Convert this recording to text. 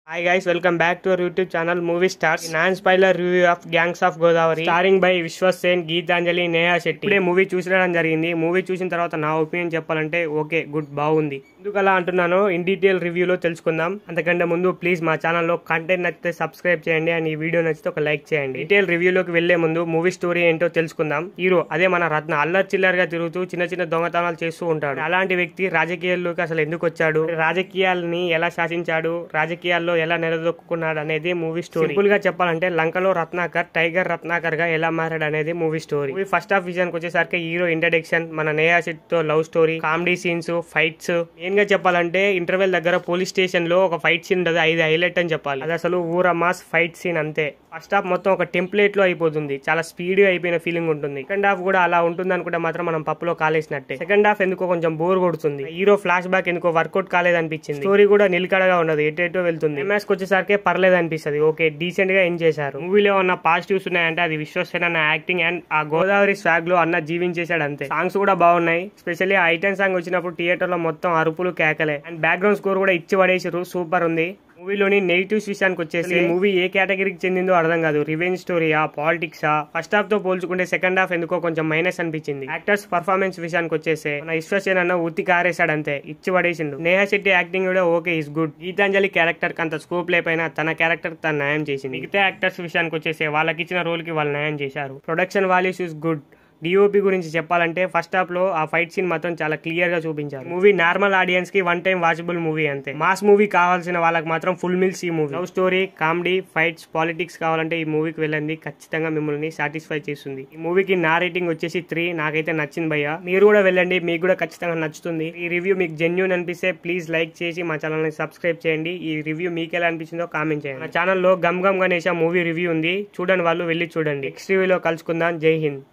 Hi guys, welcome back to our YouTube channel Movie Stars. Non-spoiler review of Gangs of Godavari, starring by Vishwas Sen, Geetanjali, Neha Shetty. ఇప్పుడే movie చూసిరడం జరిగింది. Movie చూసిన తర్వాత నా opinion చెప్పాలంటే okay good బాగుంది. ఎందుకు అలా అంటున్నానో in detail రివ్యూలో తెలుసుకుందాం. అంతకంటే ముందు ప్లీజ్ మా ఛానల్లో కంటెంట్ నచ్చితే సబ్స్క్రైబ్ చేయండి అండ్ ఈ వీడియో నచ్చితే ఒక లైక్ చేయండి. డీటెయిల్ రివ్యూలోకి వెళ్లే ముందు మూవీ స్టోరీ ఏంటో తెలుసుకుందాం. హీరో అదే మన రత్న అల్లర్ చిల్లర్ గా తిరుగుతూ చిన్న చిన్న దొంగతనాలు చేస్తూ ఉంటాడు. అలాంటి వ్యక్తి రాజకీయాల్లోకి అసలు ఎందుకు వచ్చాడు, రాజకీయాలని ఎలా శాసించాడు, రాజకీయాల్లో ఎలా నిలదొక్కున్నాడు అనేది మూవీ స్టోరీ. సింపుల్ గా చెప్పాలంటే లంకలో రత్నాకర్ టైగర్ రత్నాకర్ గా ఎలా మారాడు అనేది movie story. Movie first half విజయానికి వచ్చేసరికి హీరో ఇంట్రడక్షన్, మన నేహా శెట్టి తో love story, comedy scenes, fights. Main గా చెప్పాలంటే ఇంటర్వెల్ దగ్గర పోలీస్ స్టేషన్ లో ఒక ఫైట్ సీన్ ఉండదు, ఇది హైలైట్ అని చెప్పాలి. అది అసలు ఊర మాస్ ఫైట్ సీన్ అంతే. ఫస్ట్ హాఫ్ మొత్తం ఒక టెంప్లెట్ లో అయిపోతుంది, చాలా స్పీడ్ గా అయిపోయిన ఫీలింగ్ ఉంటుంది. సెకండ్ హాఫ్ కూడా అలా ఉంటుంది అనుకుంటే మాత్రం మనం పప్పులో కాలేసినట్టే. సెకండ్ హాఫ్ ఎందుకో కొంచెం బోర్ కొడుతుంది. హీరో ఫ్లాష్ బ్యాక్ ఎందుకో వర్కౌట్ కాలేదనిపించింది. స్టోరీ కూడా నిలకడగా ఉండదు, ఎటేటో వెళ్తుంది. ఎంఎస్ వచ్చేసరికి పర్లేదు అనిపిస్తుంది, ఓకే డీసెంట్ గా ఎండ్ చేశారు. మూవీలో ఉన్న పాజిటివ్స్ ఉన్నాయంటే అది విశ్వసేన అన్న యాక్టింగ్ అండ్ ఆ గోదావరి స్వాగ్ లో అన్న జీవించేశాడు అంతే. సాంగ్స్ కూడా బాగున్నాయి, స్పెషల్లీ ఐటెన్ సాంగ్ వచ్చినప్పుడు థియేటర్ లో మొత్తం అరుపులు కేకలే అండ్ బ్యాక్గ్రౌండ్ స్కోర్ కూడా ఇచ్చి పడేసారు, సూపర్ ఉంది. మూవీలోని నెగిటివ్స్ విషయానికి వచ్చేసి మూవీ ఏ కేటగిరీకి చెందిందో అర్థం కాదు. రివెంజ్ స్టోరీయా, పాలిటిక్సా? ఫస్ట్ హాఫ్ తో పోల్చుకుంటే సెకండ్ హాఫ్ ఎందుకో కొంచెం మైనస్ అనిపించింది. యాక్టర్స్ పర్ఫార్మెన్స్ విషయానికి వచ్చేసి మన విశ్వసేన అన్న ఉత్తి కారేశాడు అంతే, ఇచ్చి పడేసిండు. నేహా శెట్టి యాక్టింగ్ కూడా okay is good. Geethanjali character కి అంత స్కోప్ లేకపోయినా తన క్యారెక్టర్ తను న్యాయం చేసింది. మిగతా యాక్టర్స్ విషయానికి వచ్చేసి వాళ్ళకి ఇచ్చిన రోల్ కి వాళ్ళు న్యాయం చేశారు. Production values is good. DOP గురించి చెప్పాలంటే ఫస్ట్ హాఫ్ లో ఆ ఫైట్ సీన్ మాత్రం చాలా క్లియర్ గా చూపించారు. మూవీ నార్మల్ ఆడియన్స్ కి వన్ టైం వాచబుల్ మూవీ అంతే. మాస్ మూవీ కావాల్సిన వాళ్ళకి మాత్రం ఫుల్ మిల్స్ ఈ movie. Love story, comedy, fights, politics కావాలంటే ఈ మూవీకి వెళ్ళండి, ఖచ్చితంగా మిమ్మల్ని సాటిస్ఫై చేస్తుంది. ఈ మూవీకి నా రేటింగ్ వచ్చేసి 3, నాకైతే నచ్చింది భయ్య. మీరు కూడా వెళ్ళండి, మీకు కూడా ఖచ్చితంగా నచ్చుతుంది. ఈ రివ్యూ మీకు జెన్యూన్ అనిపిస్తే ప్లీజ్ లైక్ చేసి మా ఛానల్ ని సబ్స్క్రైబ్ చేయండి. ఈ రివ్యూ మీకు ఎలా అనిపించిందో కామెంట్ చేయండి. మా ఛానల్లో గమ్ గమ్ గణేష్ మూవీ రివ్యూ ఉంది, చూడండి వాళ్ళు వెళ్ళి చూడండి. నెక్స్ట్ రివ్యూలో కలుసుకుందాం. జై హింద్.